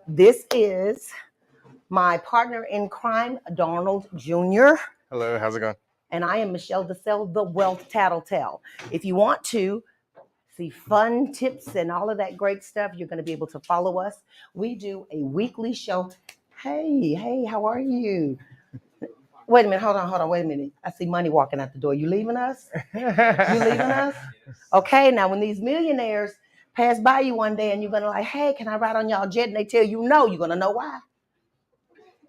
This is my partner in crime, Donald Jr., Hello, how's it going? and I am Michelle DeSell, the Wealth Tattletale. If you want to see fun tips and all of that great stuff, you're going to be able to follow us. We do a weekly show. Hey, how are you? Wait a minute, hold on, wait a minute. I see money walking out the door. You leaving us? You leaving us? Okay, now when these millionaires pass by you one day and you're gonna like, hey, can I ride on y'all jet? And they tell you no, you're gonna know why.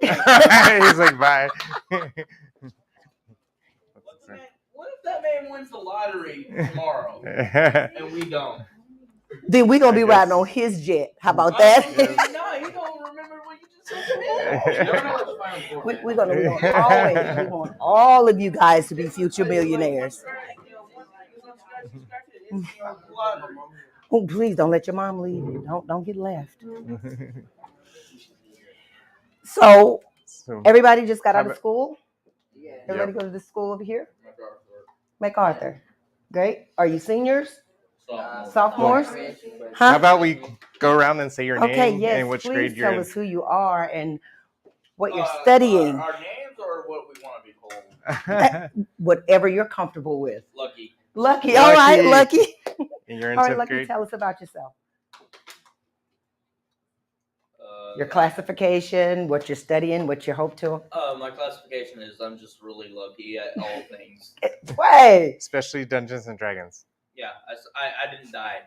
He's like, bye. What if that man wins the lottery tomorrow and we don't? Then we're gonna be riding on his jet. How about that? No, he don't remember what you just said to me. We're gonna we want all of you guys to be future millionaires. Oh, please don't let your mom leave you. Don't get left. So everybody just got out of school? Everybody go to the school over here? MacArthur. Great. Are you seniors? Sophomores? How about we go around and say your Okay, name yes. and which Please grade you're tell in? us who you are and what you're studying. Our names or what we want to be called? Whatever you're comfortable with. Lucky. Lucky. All right, Lucky. And you're in All right, 10th Lucky, grade? tell us about yourself. Your classification, what you're studying, what you hope to. My classification is I'm just really lucky at all things. Way. Especially Dungeons and Dragons. Yeah, I didn't die.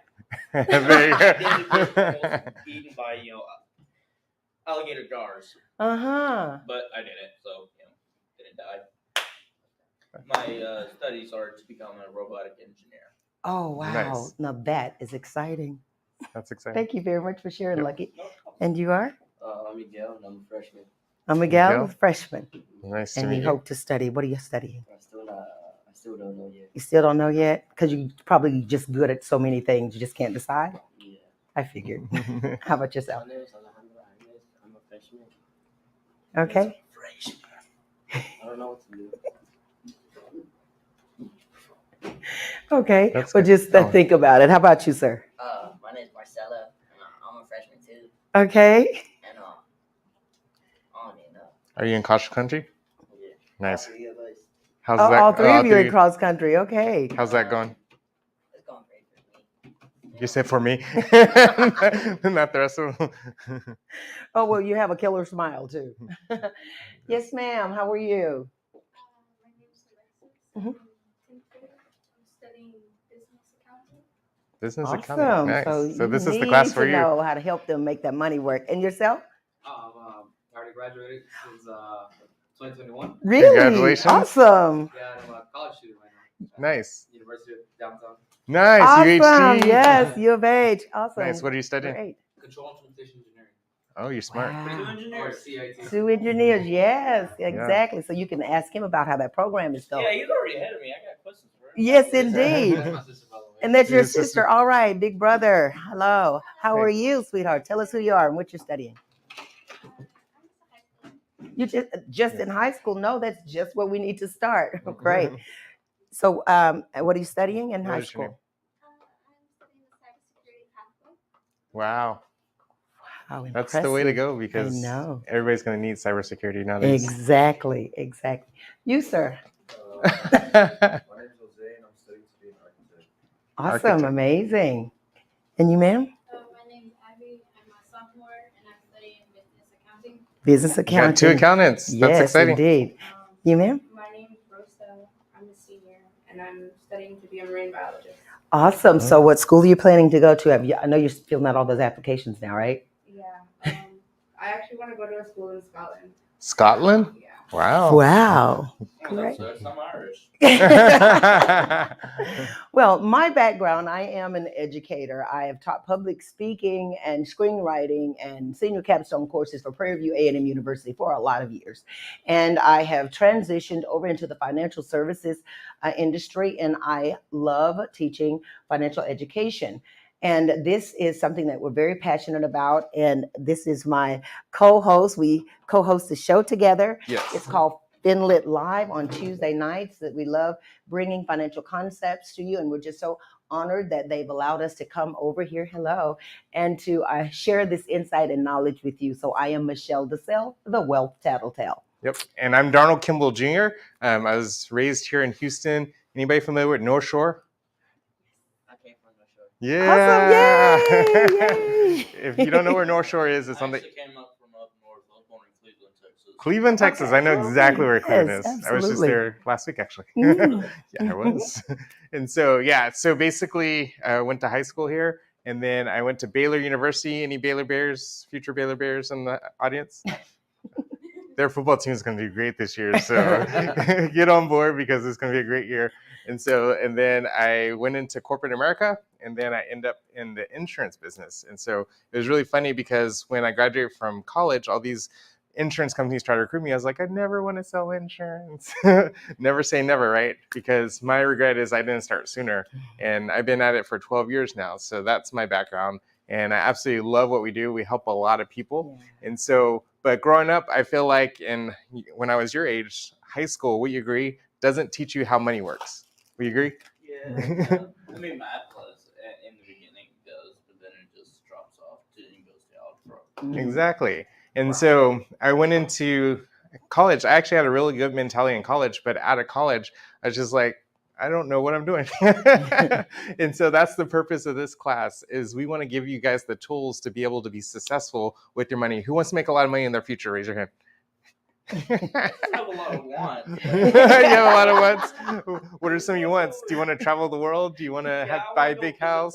There you I didn't get go. almost eaten by alligator jars, Uh-huh. but I didn't, so didn't die. My studies are to become a robotic engineer. Oh, wow. Nice. Now that is exciting. That's exciting. Thank you very much for sharing, Yep. Lucky. And you are? I'm Miguel, and I'm a freshman. I'm Miguel, Miguel. freshman. Nice to And meet you you. hope to study. What are you studying? I still don't know yet. You still don't know yet? Because you're probably just good at so many things. You just can't decide? Yeah. I figured. How about My yourself? name is Alejandro Agnes. I'm a freshman. Okay. I don't know what to do. Okay. That's Well, good. just think about it. How about you, sir? My name is Marcella, and I'm a freshman too. Okay. And I don't even know. Are you in cross country? Yeah. Nice. All three of us. How's Oh, that? all three of you in three. cross country. Okay. How's that going? It's going great for me. You said for me, not the rest of them. Oh, well, you have a killer smile too. Yes, ma'am. How are you? My name is Alexis. Mhm. I'm 10th grade. I'm studying business accounting. Business Awesome. accounting. Nice. So you this is the need class for to you. know how to help them make that money work. And yourself? I already graduated since 2021. Really? Congratulations. Awesome. Yeah, I'm a college student right now. Nice. University of Downtown. Nice. Awesome. UHT. Yes, U of H. Awesome. Nice. What are you studying? Great. Control instrumentation engineering. Oh, you're smart. Wow. Or CIT. Two engineers. Yes, exactly. So you can ask him about how that program is going. Yeah, he's already ahead of me. I got questions for him. Yes, indeed. That's my sister, by the way. And that's your Your sister. sister. All right, big brother. Hello. How are Hey. you, sweetheart? Tell us who you are and what you're studying. You just in high school? No, that's just where we need to start. Great. So, what are you studying in What high is your name? school? I'm studying the cybersecurity pathway. Wow. How That's the way to impressive. go because know. everybody's going to need cybersecurity nowadays. Exactly. You, sir. My name is Jose, and I'm studying to be an architect. Awesome. Architect. Amazing. And you, ma'am? My name is Abby. I'm a sophomore, and I'm studying business accounting. Business You accounting. got two accountants. That's Yes, exciting. indeed. You, ma'am? My name is Rosa. I'm a senior, and I'm studying to be a marine biologist. Awesome. So, what school are you planning to go to? I know you're filling out all those applications now, right? Yeah. I actually want to go to a school in Scotland. Scotland? Yeah. Wow. Wow. Great. I'm Irish. Well, my background, I am an educator. I have taught public speaking and screenwriting and senior capstone courses for Prairie View A&M University for a lot of years. And I have transitioned over into the financial services industry, and I love teaching financial education. And this is something that we're very passionate about. And this is my co-host. We co-host the show together. Yes. It's called FinLit Live on Tuesday nights. That we love bringing financial concepts to you, and we're just so honored that they've allowed us to come over here, hello, and to share this insight and knowledge with you. So I am Michelle DeSalle, the Wealth Tattletale. Yep. And I'm Darnold Kimball Jr. I was raised here in Houston. Anybody familiar with North Shore? I came from the show. Yeah. Awesome. Yay. If you don't know where North Shore is, it's I on the actually came up from up north. I was born in Cleveland, Texas. Cleveland, Texas. Okay. I know exactly where Cleveland Yes, is. I was just absolutely. there last week, actually. Mm. Yeah, I was. And so, yeah, so basically I went to high school here, and then I went to Baylor University. Any Baylor Bears, future Baylor Bears in the audience? Their football team is going to do great this year, so get on board because it's going to be a great year. And then I went into corporate America, and then I ended up in the insurance business. And so it was really funny because when I graduated from college, all these insurance companies tried to recruit me. I was like, I never want to sell insurance. Never say never, right? Because my regret is I didn't start sooner, and I've been at it for 12 years now. So that's my background, and I absolutely love what we do. We help a lot of people. And so, but growing up, I feel like when I was your age, high school, would you agree, doesn't teach you how money works? Would you agree? Yeah. I mean, math class in the beginning does, but then it just drops off to and goes to algebra. Exactly. And so I went into college. I actually had a really good mentality in college, but out of college, I was just like, I don't know what I'm doing. And so that's the purpose of this class is we want to give you guys the tools to be able to be successful with your money. Who wants to make a lot of money in their future? Raise your hand. I have a lot of wants. You have a lot of wants. What are some of your wants? Do you want to travel the world? Do you want to buy a big house?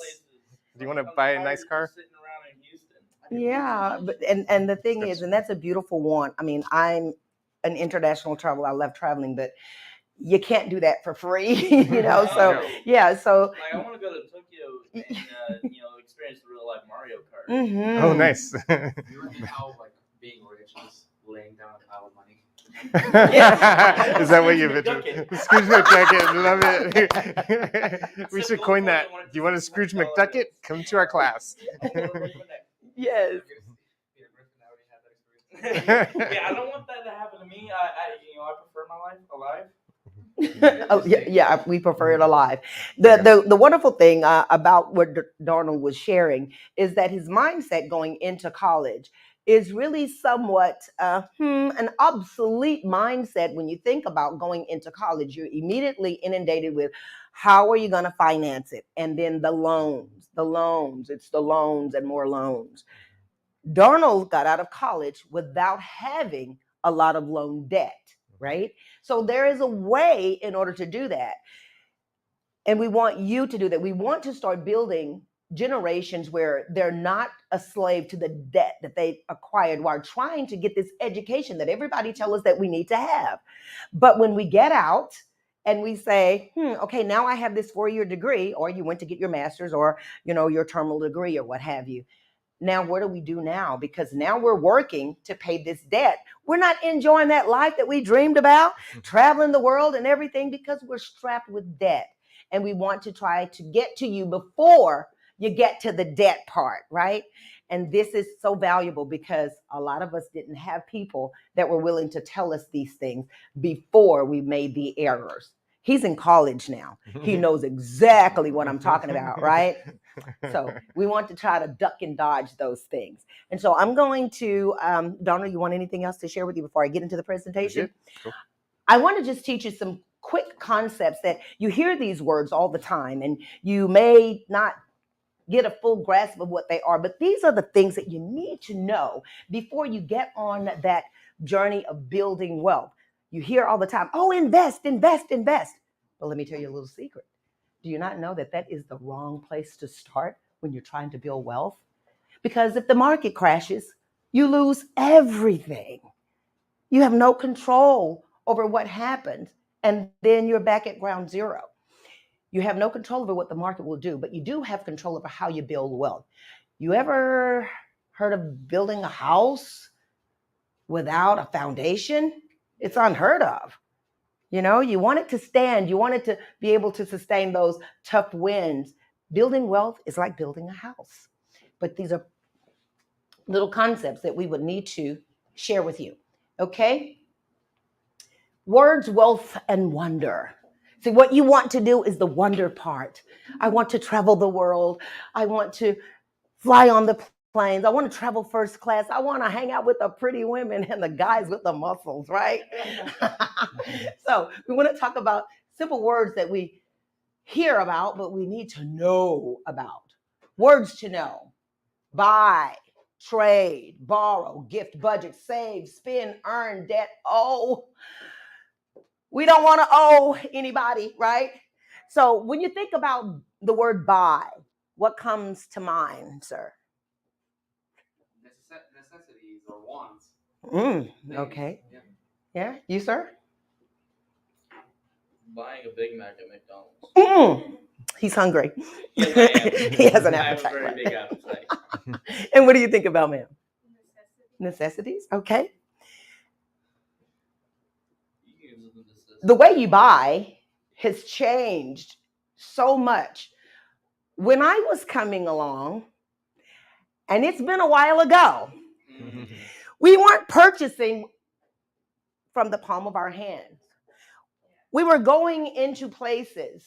Do you want to buy a nice car? Sitting around in Houston. Yeah, but and the thing is, and that's a beautiful want. I mean, I'm an international traveler. I love traveling, but you can't do that for free, you know. So yeah, so Like I want to go to Tokyo and experience the real life Mario Kart. mhm. Oh, nice. You ever think how like being rich is laying down a pile of money? Is that what you've been Scrooge McDucket, love it. We should coin that. Do you want to Scrooge McDucket? Come to our class. Yes. Peter Griffin already had that experience. Yeah, I don't want that to happen to me. I prefer my life alive. Oh, yeah, we prefer it alive. The wonderful thing about what Darnold was sharing is that his mindset going into college is really somewhat an obsolete mindset. When you think about going into college, you're immediately inundated with how are you going to finance it? And then the loans, it's the loans and more loans. Darnold got out of college without having a lot of loan debt, right? So there is a way in order to do that. And we want you to do that. We want to start building generations where they're not a slave to the debt that they acquired while trying to get this education that everybody tells us that we need to have. But when we get out and we say, okay, now I have this 4-year degree, or you went to get your master's or, your terminal degree or what have you. Now, what do we do now? Because now we're working to pay this debt. We're not enjoying that life that we dreamed about, traveling the world and everything, because we're strapped with debt. And we want to try to get to you before you get to the debt part, right? And this is so valuable because a lot of us didn't have people that were willing to tell us these things before we made the errors. He's in college now. He knows exactly what I'm talking about, right? So we want to try to duck and dodge those things. And so I'm going to, Donna, you want anything else to share with you before I get into the presentation? Cool. I want to just teach you some quick concepts that you hear these words all the time, and you may not get a full grasp of what they are, but these are the things that you need to know before you get on that journey of building wealth. You hear all the time, oh, invest, invest, invest. But let me tell you a little secret. Do you not know that that is the wrong place to start when you're trying to build wealth? Because if the market crashes, you lose everything. You have no control over what happens, and then you're back at ground zero. You have no control over what the market will do, but you do have control over how you build wealth. You ever heard of building a house without a foundation? It's unheard of. You want it to stand. You want it to be able to sustain those tough winds. Building wealth is like building a house. But these are little concepts that we would need to share with you. Okay? Words, wealth, and wonder. See, what you want to do is the wonder part. I want to travel the world. I want to fly on the planes. I want to travel first class. I want to hang out with the pretty women and the guys with the muscles, right? So we want to talk about simple words that we hear about, but we need to know about. Words to know: buy, trade, borrow, gift, budget, save, spend, earn, debt, owe. We don't want to owe anybody, right? So when you think about the word buy, what comes to mind, sir? Necessities or wants. Okay. Yeah. Yeah, you, sir? Buying a Big Mac at McDonald's. He's hungry. Yes, I am. He has an I have a appetite. very big appetite. And what do you think about, ma'am? Necessities? Okay. You can use them to assist. The way you buy has changed so much. When I was coming along, and it's been a while ago, we weren't purchasing from the palm of our hands. We were going into places,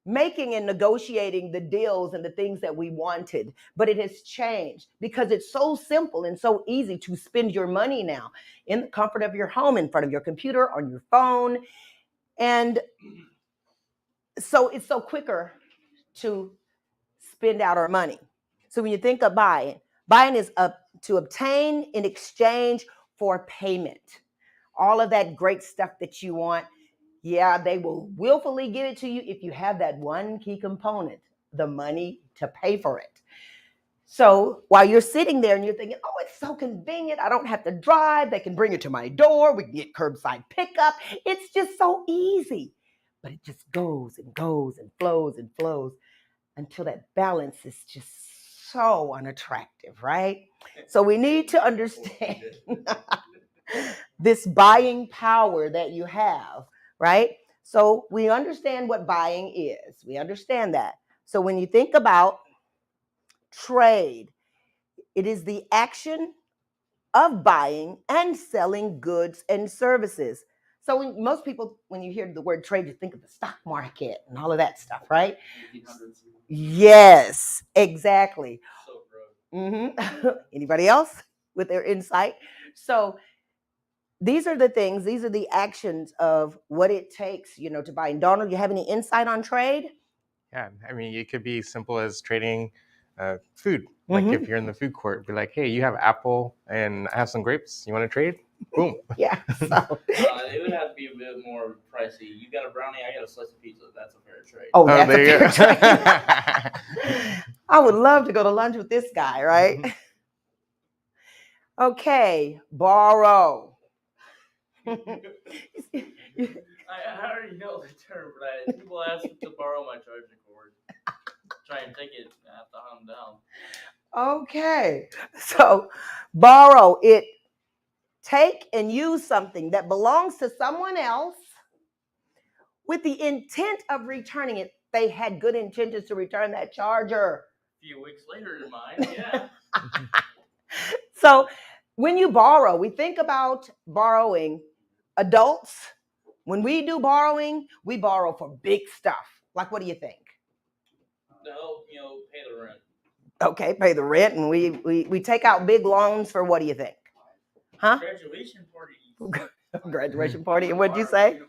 making and negotiating the deals and the things that we wanted. But it has changed because it's so simple and so easy to spend your money now in the comfort of your home, in front of your computer, on your phone. And so it's so quicker to spend out our money. So when you think of buying is to obtain in exchange for payment. All of that great stuff that you want, yeah, they will willfully give it to you if you have that one key component, the money to pay for it. So while you're sitting there and you're thinking, oh, it's so convenient, I don't have to drive, they can bring it to my door, we can get curbside pickup, it's just so easy. But it just goes and goes and flows until that balance is just so unattractive, right? So we need to understand this buying power that you have, right? So we understand what buying is. We understand that. So when you think about trade, it is the action of buying and selling goods and services. So most people, when you hear the word trade, you think of the stock market and all of that stuff, right? 1800s. Yes, exactly. So gross. Anybody else with their insight? So these are the things, these are the actions of what it takes, to buy. And Donald, you have any insight on trade? Yeah, I mean, it could be simple as trading food. Like if you're in the food court, be like, hey, you have apple and I have some grapes. You want to trade? Boom. Yeah. So. It would have to be a bit more pricey. You got a brownie, I got a slice of pizza. That's a fair trade. Oh, that's there you a fair trade. I would love to go to lunch with this guy, right? Okay, borrow. I already know the term, but people ask me to borrow my charging cord. Try and take it, I have to hunt them down. Okay, so borrow it. Take and use something that belongs to someone else with the intent of returning it. They had good intentions to return that charger. A few weeks later than mine, yeah. So when you borrow, we think about borrowing. Adults, when we do borrowing, we borrow for big stuff. Like, what do you think? To help, pay the rent. Okay, pay the rent, and we take out big loans for what do you think? Huh? Graduation party. Graduation party. And what'd you say?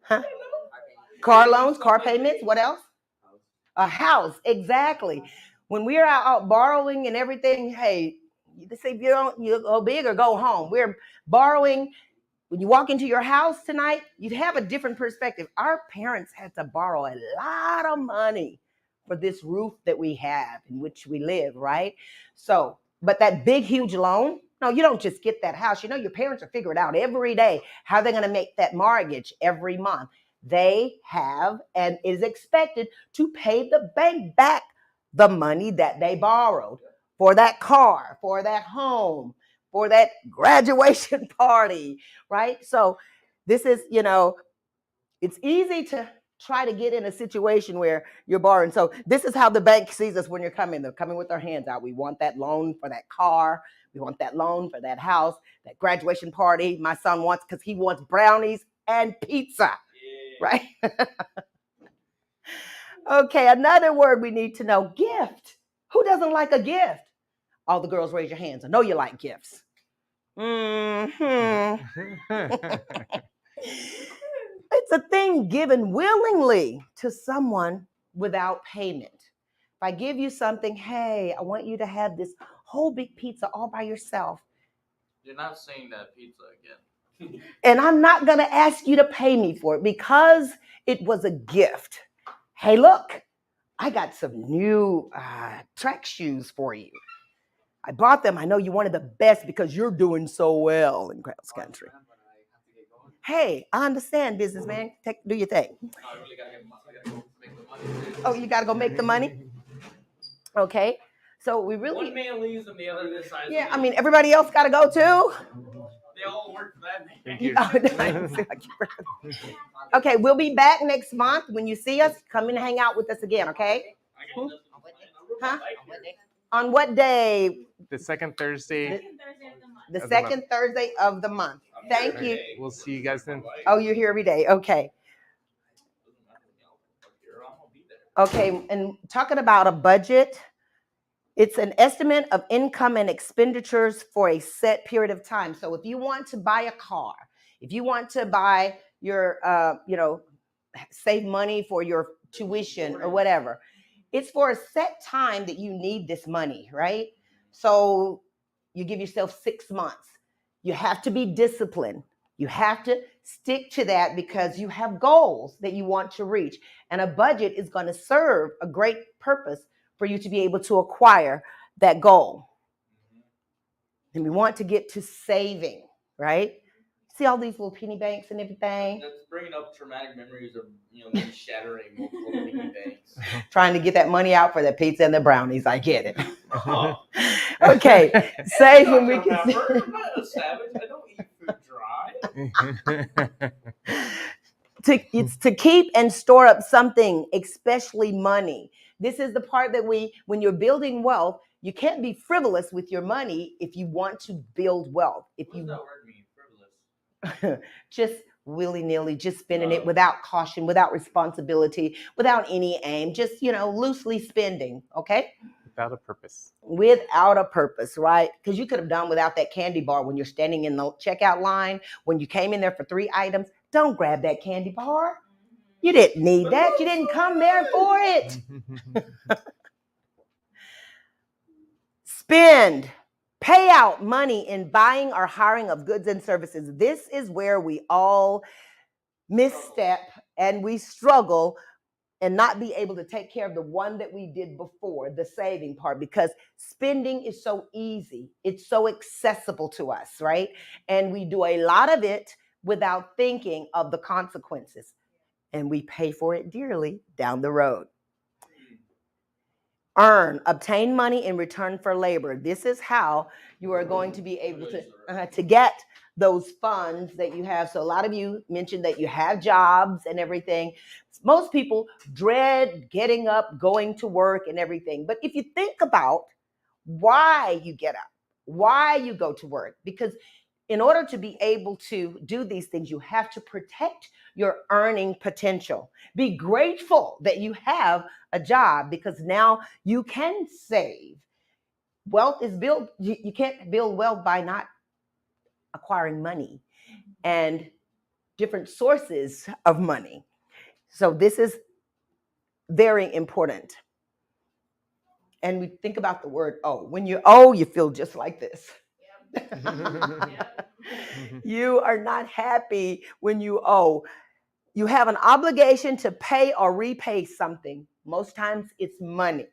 Huh? Car loans, car payments. What else? A house. Exactly. When we're out borrowing and everything, hey, they say you go big or go home. We're borrowing. When you walk into your house tonight, you'd have a different perspective. Our parents had to borrow a lot of money for this roof that we have in which we live, right? So, but that big, huge loan, no, you don't just get that house. Your parents are figuring out every day how they're going to make that mortgage every month. They have, and it is expected to pay the bank back the money that they borrowed for that car, for that home, for that graduation party, right? So this is, it's easy to try to get in a situation where you're borrowing. So this is how the bank sees us when you're coming. They're coming with their hands out. We want that loan for that car. We want that loan for that house, that graduation party my son wants because he wants brownies and pizza, right? Okay, another word we need to know, gift. Who doesn't like a gift? All the girls raise your hands. I know you like gifts. Hmm. It's a thing given willingly to someone without payment. If I give you something, hey, I want you to have this whole big pizza all by yourself, You're not saying that pizza again. and I'm not going to ask you to pay me for it because it was a gift. Hey, look, I got some new track shoes for you. I bought them. I know you wanted the best because you're doing so well in cross country. Hey, I understand, businessman. Do your thing. I really gotta make the money. Oh, you got to go make the money? Okay. So we One really, man leaves and the other decides. yeah, I mean, everybody else got to go too. They all work for that man. Thank you. Okay, we'll be back next month. When you see us, come and hang out with us again, okay? I got nothing to find. I Huh? rode my bike here. On what day? The second Thursday. The Of the second Thursday of the month. I'm Thank here you. every day. We'll see you guys then. My bike. Oh, you're here every day. Okay. Doesn't matter, I'm gonna be there. Okay, and talking about a budget, it's an estimate of income and expenditures for a set period of time. So if you want to buy a car, if you want to buy your, save money for your tuition or whatever, it's for a set time that you need this money, right? So you give yourself 6 months. You have to be disciplined. You have to stick to that because you have goals that you want to reach. And a budget is going to serve a great purpose for you to be able to acquire that goal. And we want to get to saving, right? See all these little penny banks and everything? That's bringing up traumatic memories of me shattering multiple piggy banks. Trying to get that money out for the pizza and the brownies. I get it. Oh. Okay, save when we Dr. can. Pepper, I'm not a savage. I don't eat food dry. It's to keep and store up something, especially money. This is the part that when you're building wealth, you can't be frivolous with your money if you want to build wealth. If What does you that word mean? Frivolous. just willy-nilly, just spending it without caution, without responsibility, without any aim, just, loosely spending, okay? Without a purpose. Without a purpose, right? Because you could have done without that candy bar when you're standing in the checkout line, when you came in there for 3 items. Don't grab that candy bar. You didn't need that. You didn't come there for it. Spend, pay out money in buying or hiring of goods and services. This is where we all misstep and we struggle and not be able to take care of the one that we did before, the saving part, because spending is so easy. It's so accessible to us, right? And we do a lot of it without thinking of the consequences. And we pay for it dearly down the road. Obtain money in return for labor. This is how you are going to be able to get those funds that you have. So a lot of you mentioned that you have jobs and everything. Most people dread getting up, going to work and everything. But if you think about why you get up, why you go to work, because in order to be able to do these things, you have to protect your earning potential. Be grateful that you have a job because now you can save. Wealth is built, you can't build wealth by not acquiring money and different sources of money. So this is very important. And we think about the word owe. When you owe, you feel just like this. You are not happy when you owe. You have an obligation to pay or repay something. Most times it's money.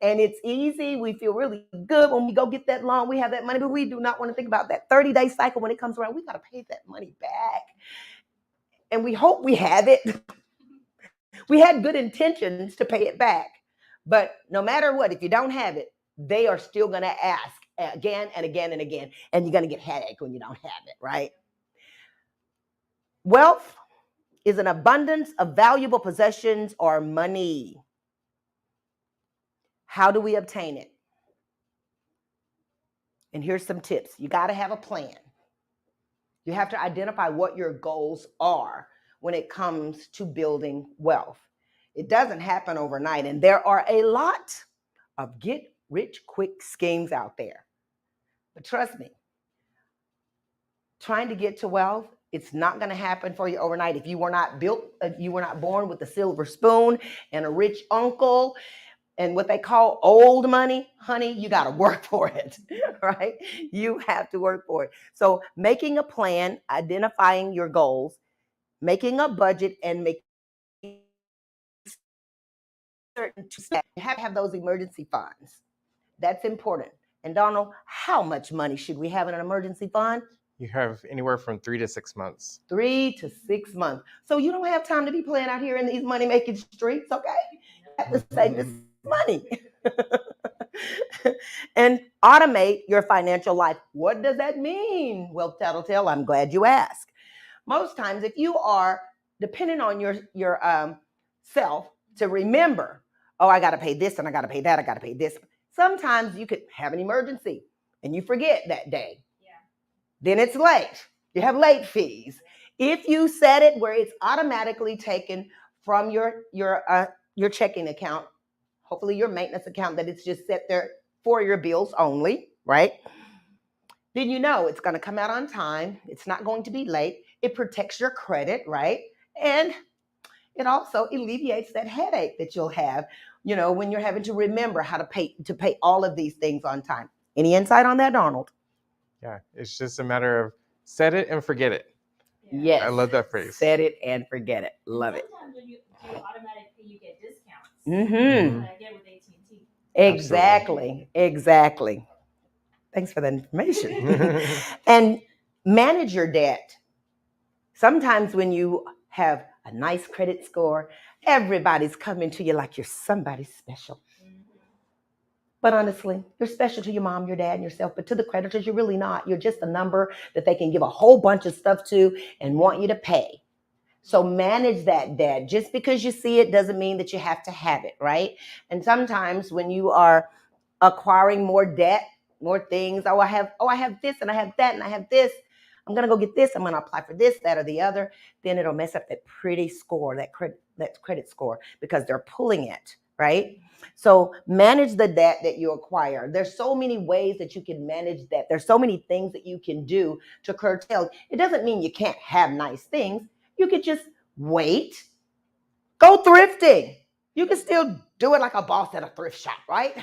And it's easy. We feel really good when we go get that loan. We have that money, but we do not want to think about that 30-day cycle when it comes around. We got to pay that money back. And we hope we have it. We had good intentions to pay it back. But no matter what, if you don't have it, they are still going to ask again and again and again. And you're going to get headache when you don't have it, right? Wealth is an abundance of valuable possessions or money. How do we obtain it? And here's some tips. You got to have a plan. You have to identify what your goals are. when it comes to building wealth. It doesn't happen overnight, and there are a lot of get rich quick schemes out there. But trust me, trying to get to wealth, it's not going to happen for you overnight. If you were not you were not born with a silver spoon and a rich uncle and what they call old money, honey, you got to work for it, right? You have to work for it. So making a plan, identifying your goals, making a budget, and making certain steps. You have to have those emergency funds. That's important. And Donald, how much money should we have in an emergency fund? You have anywhere from 3 to 6 months. 3 to 6 months. So you don't have time to be playing out here in these money-making streets, okay? You have to save this money. And automate your financial life. What does that mean? Wealth Tattletale, I'm glad you asked. Most times, if you are dependent on your self to remember, oh, I got to pay this and I got to pay that, I got to pay this. Sometimes you could have an emergency and you forget that day. Then it's late. You have late fees. If you set it where it's automatically taken from your checking account, hopefully your maintenance account, that it's just set there for your bills only, right? Then you know it's going to come out on time. It's not going to be late. It protects your credit, right? And it also alleviates that headache that you'll have, when you're having to remember how to pay all of these things on time. Any insight on that, Donald? Yeah, it's just a matter of set it and forget it. Yes. I love that phrase. Set it and forget it. Love it. Sometimes when you do automatic pay, you get discounts. Mm-hmm. Like I get with AT&T. Exactly. Thanks for that information. And manage your debt. Sometimes when you have a nice credit score, everybody's coming to you like you're somebody special. But honestly, you're special to your mom, your dad, and yourself. But to the creditors, you're really not. You're just a number that they can give a whole bunch of stuff to and want you to pay. So manage that debt. Just because you see it doesn't mean that you have to have it, right? And sometimes when you are acquiring more debt, more things, I have this and I have that and I have this. I'm going to go get this. I'm going to apply for this, that, or the other. Then it'll mess up that pretty score, that credit score, because they're pulling it, right? So manage the debt that you acquire. There's so many ways that you can manage that. There's so many things that you can do to curtail. It doesn't mean you can't have nice things. You could just wait. Go thrifting. You can still do it like a boss at a thrift shop, right?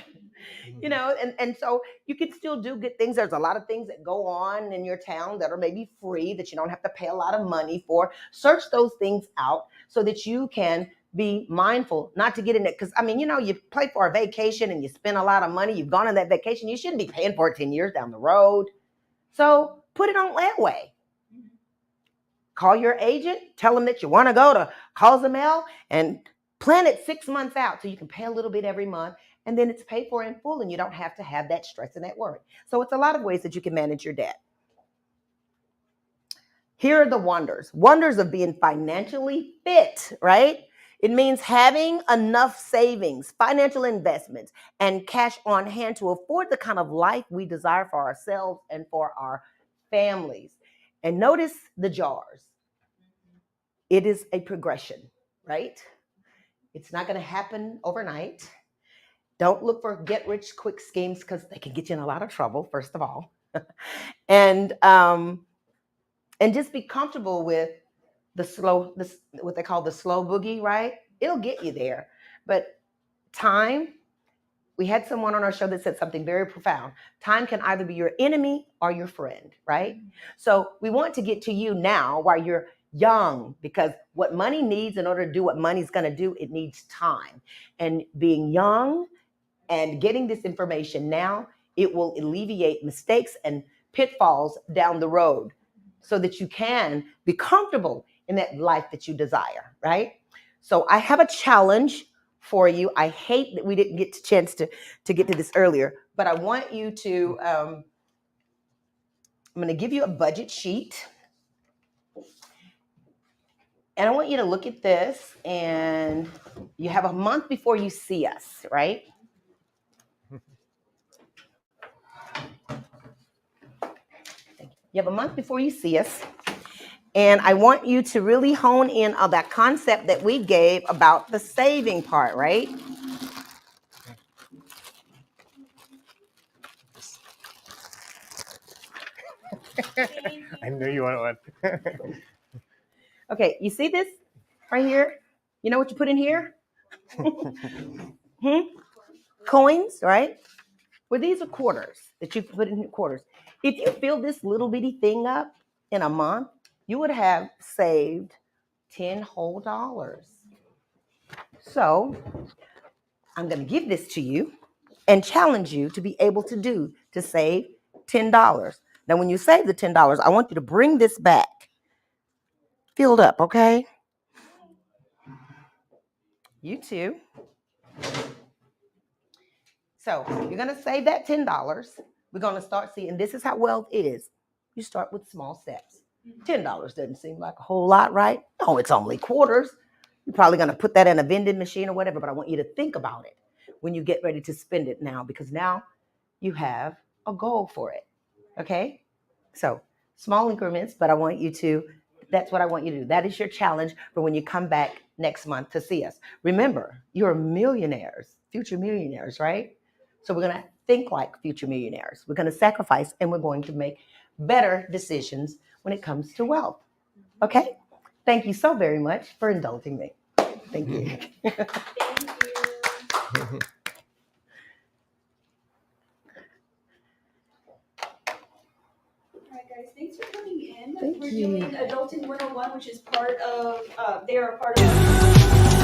And so you can still do good things. There's a lot of things that go on in your town that are maybe free, that you don't have to pay a lot of money for. Search those things out so that you can be mindful not to get in it. Because, you play for a vacation and you spend a lot of money. You've gone on that vacation. You shouldn't be paying for it 10 years down the road. So put it on layaway. Call your agent. Tell them that you want to go to Cozumel and plan it 6 months out so you can pay a little bit every month. And then it's paid for in full and you don't have to have that stress and that worry. So it's a lot of ways that you can manage your debt. Here are the wonders of being financially fit, right? It means having enough savings, financial investments, and cash on hand to afford the kind of life we desire for ourselves and for our families. And notice the jars. It is a progression, right? It's not going to happen overnight. Don't look for get-rich-quick schemes because they can get you in a lot of trouble, first of all. And just be comfortable with what they call the slow boogie, right? It'll get you there. But time, we had someone on our show that said something very profound. Time can either be your enemy or your friend, right? So we want to get to you now while you're young, because what money needs in order to do what money's going to do, it needs time. And being young and getting this information now, it will alleviate mistakes and pitfalls down the road so that you can be comfortable in that life that you desire, right? So I have a challenge for you. I hate that we didn't get a chance to get to this earlier, but I want you to, I'm going to give you a budget sheet. And I want you to look at this, and you have a month before you see us, right? You have a month before you see us. And I want you to really hone in on that concept that we gave about the saving part, right? I knew you wanted one. Okay, you see this right here? You know what you put in here? Coins, right? Well, these are quarters that you put in quarters. If you fill this little bitty thing up in a month, you would have saved 10 whole dollars. So I'm going to give this to you and challenge you to be able to save $10. Now, when you save the $10, I want you to bring this back filled up, okay? You too. So you're going to save that $10. We're going to start seeing, this is how wealth is. You start with small steps. $10 doesn't seem like a whole lot, right? No, it's only quarters. You're probably going to put that in a vending machine or whatever, but I want you to think about it when you get ready to spend it now, because now you have a goal for it, okay? So small increments, but that's what I want you to do. That is your challenge for when you come back next month to see us. Remember, you're millionaires, future millionaires, right? So we're going to think like future millionaires. We're going to sacrifice, and we're going to make better decisions when it comes to wealth, okay? Thank you so very much for indulging me. Thank you. Thank you. Alright guys, thanks for coming in. Thank We're you. doing Adulting 101, which is part of, they are a part of